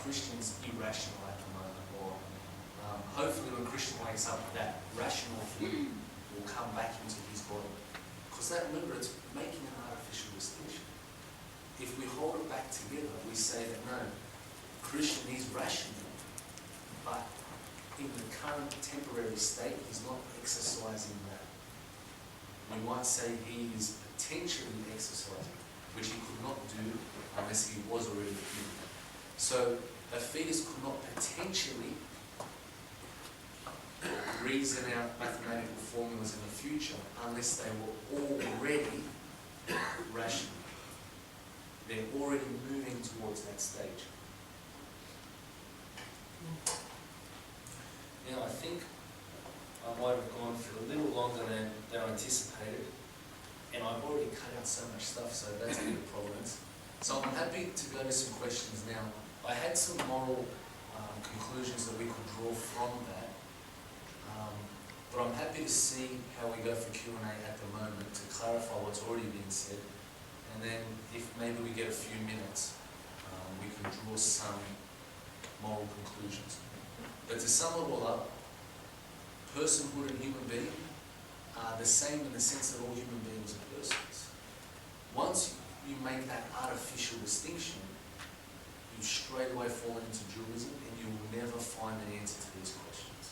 Christian's irrational at the moment, or hopefully when Christian wakes up, that rational thing will come back into his body. Because that, remember, it's making an artificial distinction. If we hold it back together, we say that no, Christian is rational, but in the current temporary state, he's not exercising that. We might say he is potentially exercising, which he could not do unless he was already human. So a fetus could not potentially reason out mathematical formulas in the future unless they were already rational. They're already moving towards that stage. Now I think I might have gone for a little longer than I anticipated, and I've already cut out so much stuff, so that's a bit of providence. So I'm happy to go to some questions now. I had some moral conclusions that we could draw from that, but I'm happy to see how we go for Q&A at the moment to clarify what's already been said, and then if maybe we get a few minutes, we can draw some moral conclusions. But to sum it all up, personhood and human being are the same in the sense that all human beings are persons. Once you make that artificial distinction, you straight away fall into dualism, and you will never find an answer to these questions.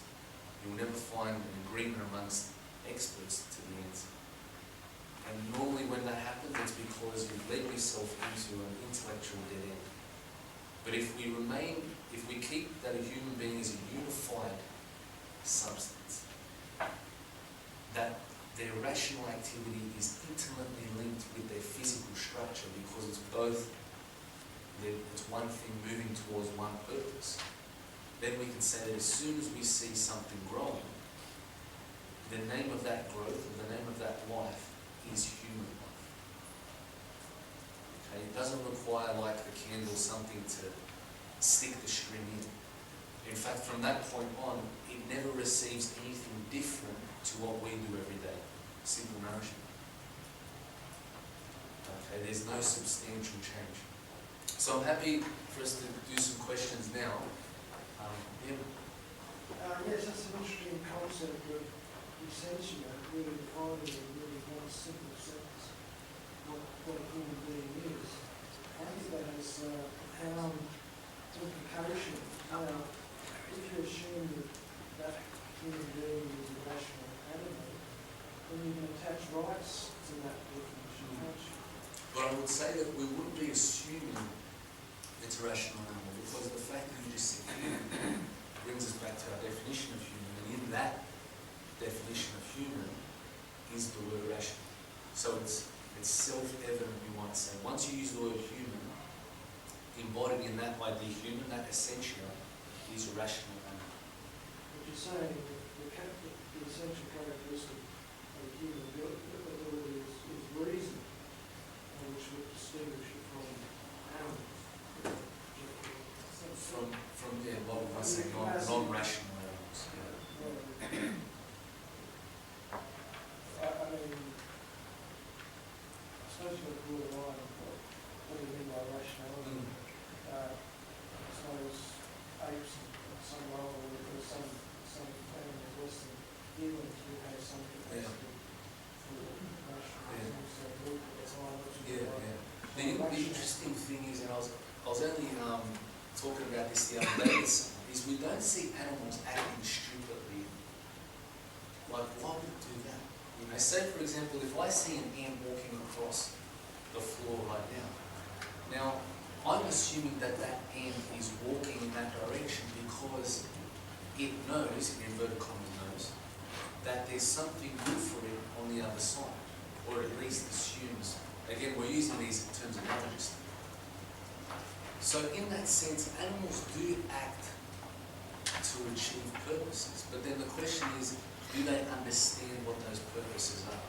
You will never find an agreement amongst experts to the answer. And normally when that happens, it's because you've led yourself into an intellectual dead end. But if we keep that a human being is a unified substance, that their rational activity is intimately linked with their physical structure because it's one thing moving towards one purpose, then we can say that as soon as we see something growing, the name of that growth, or the name of that life, is human life. Okay? It doesn't require, like the candle, something to stick the string in. In fact, from that point on, it never receives anything different to what we do every day. Simple nourishment. Okay, there's no substantial change. So I'm happy for us to do some questions now. Yes, that's an interesting concept of essentially really defining in really one simple sentence what a human being is. I think that has profound implication. Now, if you assume that human being is a rational animal, then you can attach rights to that definition, can't you? But I would say that we wouldn't be assuming it's a rational animal, because the fact that you just said human brings us back to our definition of human, and in that definition of human is the word rational. So it's self-evident, we might say. Once you use the word human, embodied in that idea human, that essentia is a rational animal. But you're saying the essential characteristic of human ability is reason, which would distinguish it from animals. From what would I say, non-rational animals. Yeah. I mean, I suppose you've got to draw the line on what do you mean by rationality. I suppose apes at some level, or some animals less than humans who have some capacity for rationalism. The interesting thing is, and I was only talking about this the other day, is we don't see animals acting stupidly. Like, why would it do that? You know, say for example, if I see an ant walking across the floor right now, I'm assuming that ant is walking in that direction because it knows, in inverted commas knows, that there's something good for it on the other side, or at least assumes. Again, we're using these in terms of logistics. So in that sense, animals do act to achieve purposes, but then the question is, do they understand what those purposes are?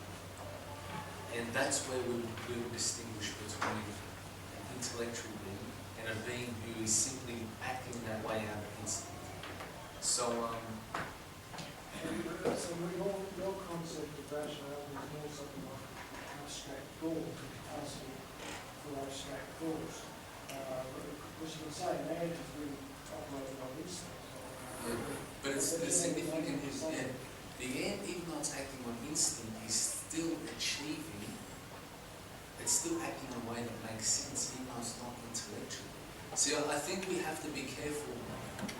And that's where we would distinguish between an intellectual being and a being who is simply acting that way out of instinct. So, so your concept of rationality is more something like abstract thought, capacity for abstract thoughts. Because you can say an ant scientifically operating on instinct. Yeah. But it's the significant is, yeah, the ant, even though it's acting on instinct, is still achieving, it's still acting in a way that makes sense, even though it's not intellectual. See, I think we have to be careful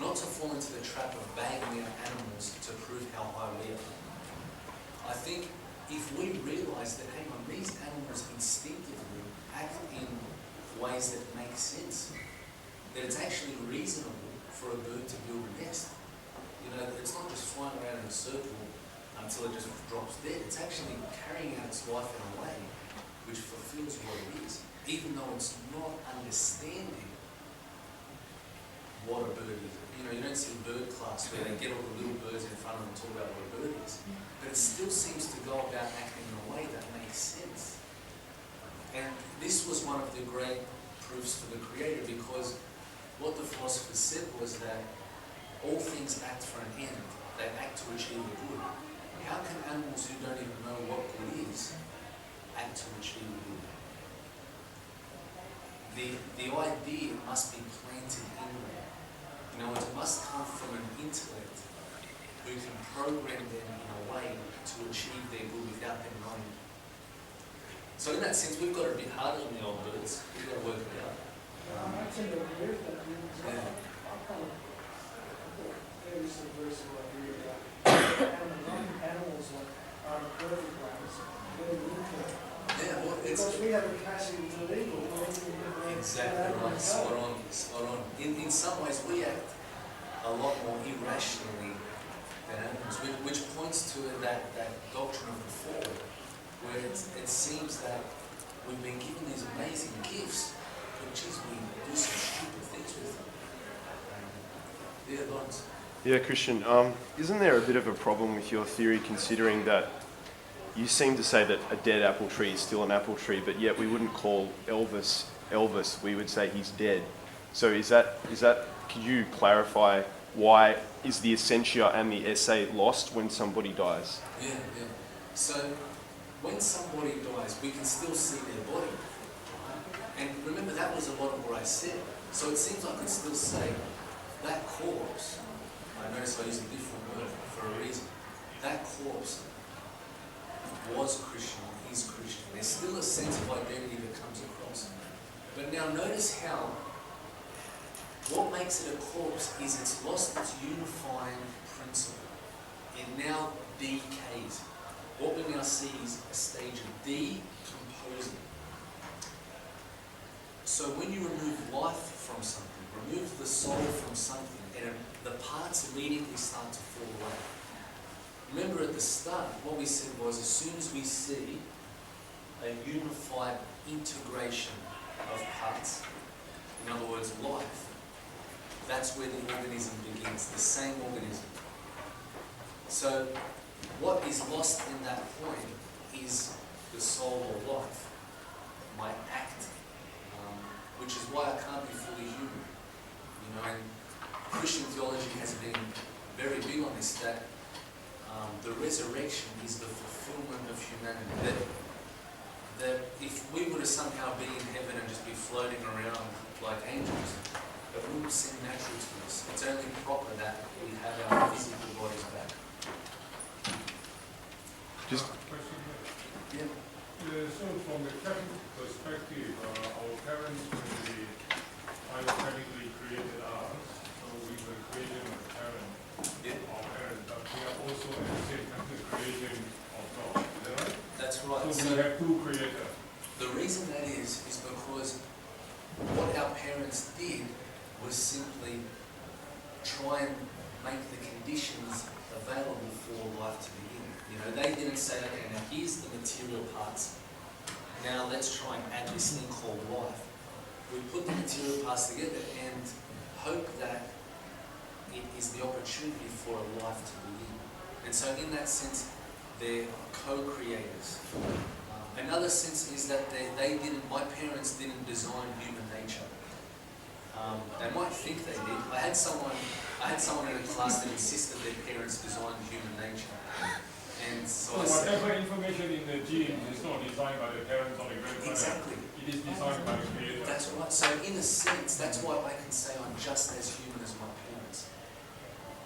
not to fall into the trap of bagging out animals to prove how high we are. I think if we realise that, hang on, these animals instinctively act in ways that make sense, that it's actually reasonable for a bird to build a nest. You know, it's not just flying around in a circle until it just drops dead. It's actually carrying out its life in a way which fulfills what it is, even though it's not understanding what a bird is. You know, you don't see bird class where they get all the little birds in front of them and talk about what a bird is. But it still seems to go about acting in a way that makes sense. And this was one of the great proofs for the Creator, because what the philosophers said was that all things act for an end. They act to achieve a good. How can animals who don't even know what good is act to achieve a good? The idea must be planted in them. You know, it must come from an intellect who can program them in a way to achieve their good without them knowing. So in that sense, we've got it a bit harder than the old birds. We've got to work it out. I tend to agree with that. Yeah. There is some verse where I read about animals like are perfect ones, very intellect. Yeah, well, Because we have a capacity to lead them. exactly right. Spot on, spot on. In some ways, we act a lot more irrationally than animals, which points to that doctrine of the fall, where it seems that we've been given these amazing gifts, but geez, we do some stupid things with them. Yeah, Lawrence. Yeah, Christian, isn't there a bit of a problem with your theory, considering that you seem to say that a dead apple tree is still an apple tree, but yet we wouldn't call Elvis, we would say he's dead. So is that, could you clarify why is the essentia and the essay lost when somebody dies? Yeah. So when somebody dies, we can still see their body. And remember, that was a lot of what I said. So it seems I could still say that corpse, I notice I use a different word for a reason, that corpse was Christian, is Christian. There's still a sense of identity that comes across. But now notice how what makes it a corpse is it's lost its unifying principle. It now decays. What we now see is a stage of decomposing. So when you remove life from something, remove the soul from something, and the parts immediately start to fall away. Remember at the start, what we said was, as soon as we see a unified integration of parts, in other words, life, that's where the organism begins, the same organism. So what is lost in that point is the soul or life, my act, which is why I can't be fully human. You know, and Christian theology has been very big on this, that the resurrection is the fulfillment of humanity. That if we were to somehow be in heaven and just be floating around like angels, it wouldn't seem natural to us. It's only proper that we have our physical bodies back. Just question here. Yeah. So from the Catholic perspective, our parents, when they hypothetically created us, so we were created of the parent, our parents, but we are also at the same time the creation of God. Is that right? That's right. So we have two creators. The reason that is because what our parents did was simply try and make the conditions available for life to begin. You know, they didn't say, okay, now here's the material parts. Now let's try and add this thing called life. We put the material parts together and hope that it is the opportunity for a life to begin. And so in that sense, they're co-creators. Another sense is that my parents didn't design human nature. They might think they did. I had someone in a class that insisted their parents designed human nature. And so So I say, whatever information in the genes is not designed by the parents or the grandparents. exactly. It is designed by the creator. That's right. So in a sense, that's why I can say I'm just as human as my parents.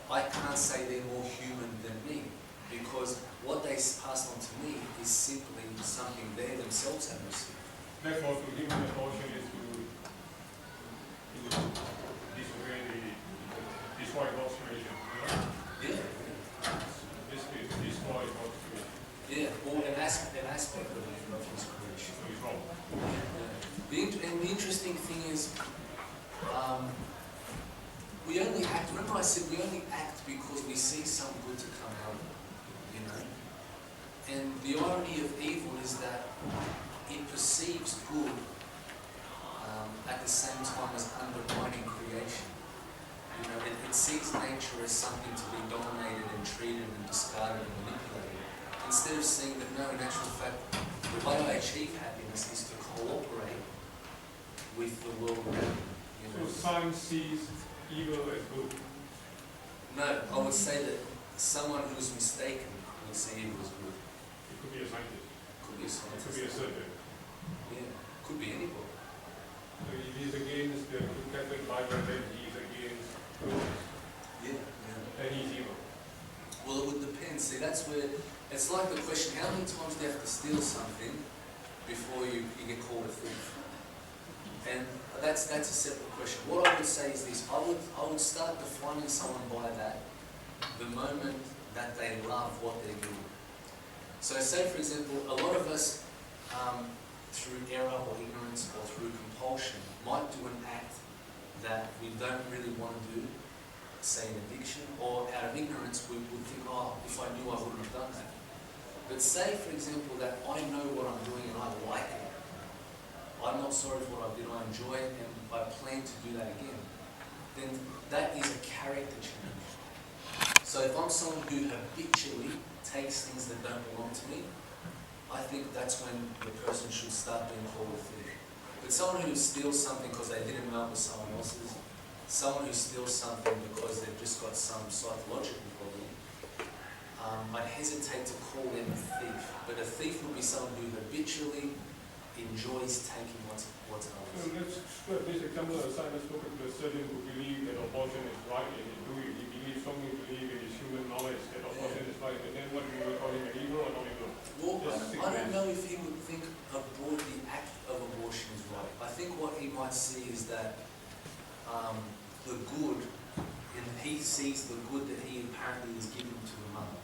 I can't say they're more human than me, because what they passed on to me is simply something they themselves have received. Therefore, to give an abortion is to disobey destroy God's creation. Yeah. Basically, to destroy God's creation. Yeah, or an aspect of his creation. So it's wrong. And the interesting thing is, we only act, remember I said we only act because we see some good to come out of it, you know? And the irony of evil is that it perceives good at the same time as undermining creation. You know, it sees nature as something to be dominated and treated and discarded and manipulated. Instead of seeing that, no, in actual fact, the way I achieve happiness is to cooperate with the world around me. You know? So science sees evil as good. No, I would say that someone who's mistaken would see evil as good. It could be a scientist. Could be a It scientist. could be a surgeon. Yeah, could be anybody. So if he's against the Catholic Bible, then he's against God. Yeah, yeah. Then he's evil. Well, it would depend. See, that's where, it's like the question, how many times do you have to steal something before you get called a thief? And that's a separate question. What I would say is this, I would start defining someone by that the moment that they love what they're doing. So say, for example, a lot of us, through error or ignorance or through compulsion, might do an act that we don't really want to do, say an addiction, or out of ignorance we would think, oh, if I knew I wouldn't have done that. But say, for example, that I know what I'm doing and I like it. I'm not sorry for what I did, I enjoy it, and I plan to do that again. Then that is a character change. So if I'm someone who habitually takes things that don't belong to me, I think that's when the person should start being called a thief. But someone who steals something because they didn't know it was someone else's, someone who steals something because they've just got some psychological problem, I'd hesitate to call them a thief. But a thief would be someone who habitually enjoys taking what's So others. let's put this example aside. Let's look at the surgeon who believes that abortion is right and he do it. He believes, strongly believes in his human knowledge that abortion is right. And then what do we call him, an evil or not evil? Well, I don't know if he would think the act of abortion is right. I think what he might see is that the good, and he sees the good that he apparently is given to the mother.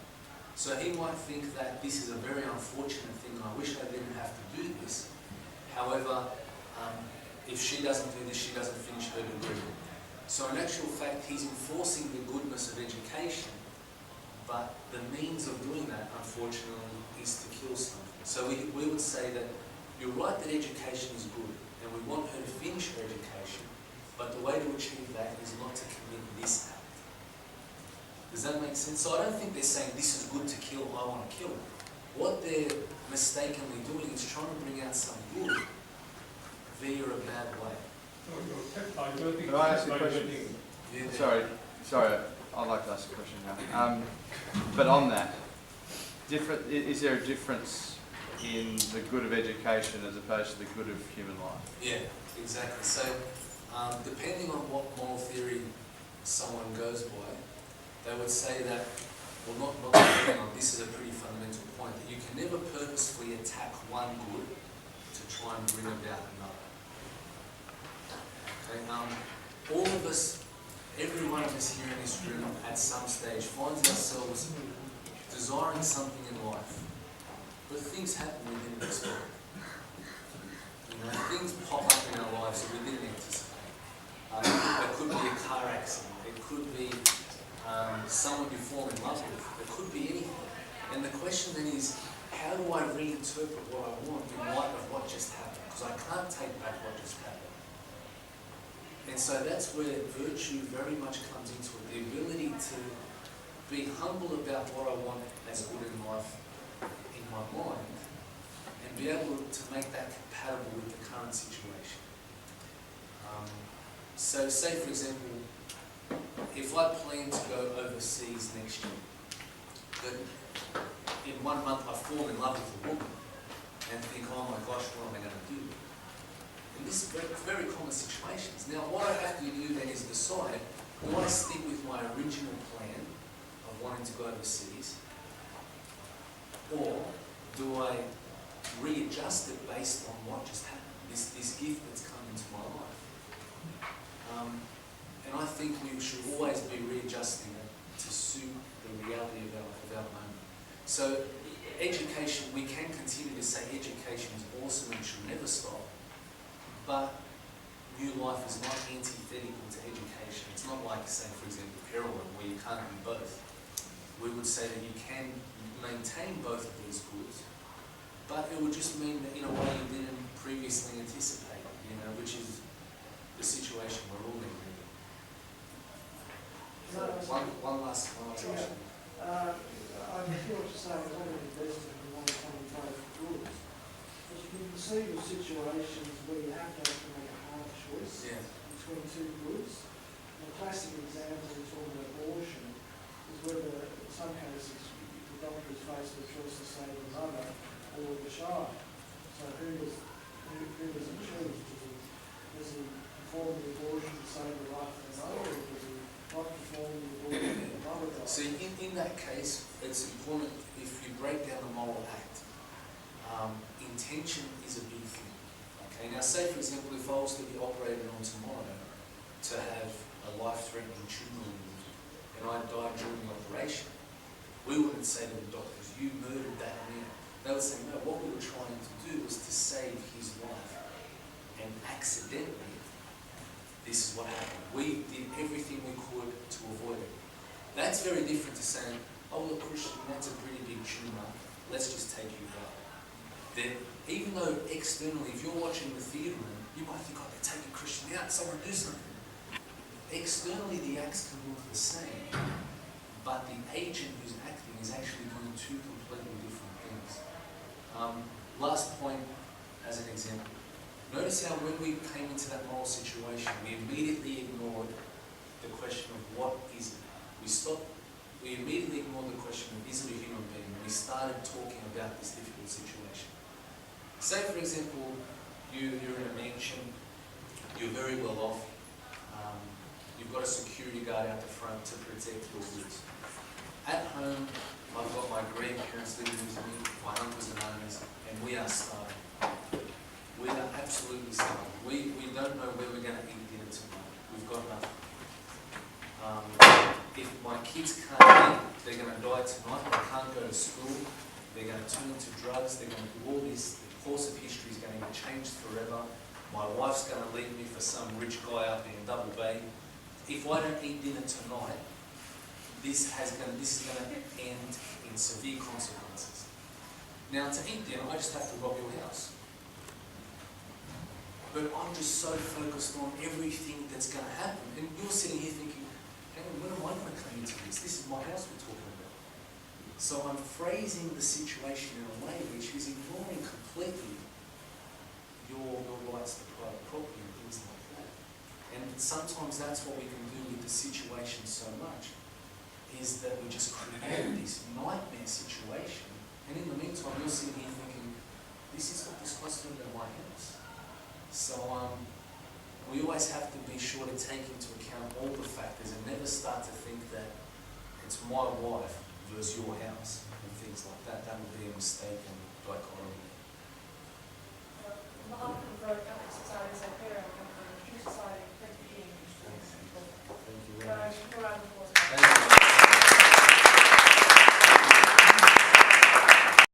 So he might think that this is a very unfortunate thing and I wish I didn't have to do this. However, if she doesn't do this, she doesn't finish her degree. So in actual fact, he's enforcing the goodness of education, but the means of doing that, unfortunately, is to kill something. So we would say that you're right that education is good, and we want her to finish her education, but the way to achieve that is not to commit this act. Does that make sense? So I don't think they're saying this is good to kill, I want to kill. What they're mistakenly doing is trying to bring out some good via a bad way. Can I ask you a question? Yeah, Sorry, I'd like to ask a question now. But on that, is there a difference in the good of education as opposed to the good of human life? Yeah, exactly. So, depending on what moral theory someone goes by, they would say that, well, not depending on, this is a pretty fundamental point, that you can never purposefully attack one good to try and bring about another. Okay, all of us, every one of us here in this room at some stage finds ourselves desiring something in life, but things happen we didn't expect. You know, things pop up in our lives that we didn't anticipate. It could be a car accident, it could be someone you fall in love with, it could be anything. And the question then is, how do I reinterpret what I want in light of what just happened? Because I can't take back what just happened. And so that's where virtue very much comes into it, the ability to be humble about what I want as good in life in my mind, and be able to make that compatible with the current situation. So say, for example, if I plan to go overseas next year, that in 1 month I fall in love with a woman and think, oh my gosh, what am I going to do? And this is very, very common situations. Now, what I have to do then is decide, do I stick with my original plan of wanting to go overseas, or do I readjust it based on what just happened, this gift that's come into my life? And I think we should always be readjusting it to suit the reality of our moment. So education, we can continue to say education is awesome and should never stop, but new life is not antithetical to education. It's not like, say, for example, heroin, where you can't do both. We would say that you can maintain both of these goods, but it would just mean that in a way you didn't previously anticipate, which is the situation we're all in. One last question. I hear what you're saying, it's only invested in one common both goods. But you can see the situations where you have to make a hard choice between two goods. A classic example is talking about abortion, is whether in some cases the doctor is faced with the choice to save the mother or the child. So who does he choose? Does he perform the abortion to save the life of the mother, or does he not perform the abortion to the mother dies? See, in that case, it's important, if you break down the moral act, intention is a big thing. Okay, now say for example, if I was to be operated on tomorrow to have a life-threatening tumor and I died during the operation, we wouldn't say to the doctors, you murdered that man. They would say, no, what we were trying to do was to save his life. And accidentally, this is what happened. We did everything we could to avoid it. That's very different to saying, oh look, Christian, that's a pretty big tumor, let's just take you out. Then, even though externally, if you're watching the theatre room, you might think, oh, they're taking Christian out, someone do something. Externally, the acts can look the same, but the agent who's acting is actually doing two completely different things. Last point, as an example. Notice how when we came into that moral situation, we immediately ignored the question of what is it. We immediately ignored the question of is it a human being, and we started talking about this difficult situation. Say for example, you're in a mansion, you're very well off, you've got a security guard out the front to protect your goods. At home, I've got my grandparents living with me, my uncles and aunties, and we are starving. We are absolutely starving. We don't know where we're going to eat dinner tonight. We've got nothing. If my kids can't eat, they're going to die tonight. They can't go to school. They're going to turn to drugs. They're going to do all this. The course of history is going to get changed forever. My wife's going to leave me for some rich guy up in Double Bay. If I don't eat dinner tonight, this is going to end in severe consequences. Now, to eat dinner, I just have to rob your house. But I'm just so focused on everything that's going to happen. And you're sitting here thinking, hang on, when am I going to come into this? This is my house we're talking about. So I'm phrasing the situation in a way which is ignoring completely your rights to private property and things like that. And sometimes that's what we can do with the situation so much, is that we just create this nightmare situation. And in the meantime, you're sitting here thinking, this is what this cost me in my house. So we always have to be sure to take into account all the factors and never start to think that it's my wife versus your house and things like that. That would be a mistaken dichotomy. On behalf of the Road Catholic Society, as a parent of the Jewish Society, thank you for being here. Thank you very much. Round of applause. Thank you.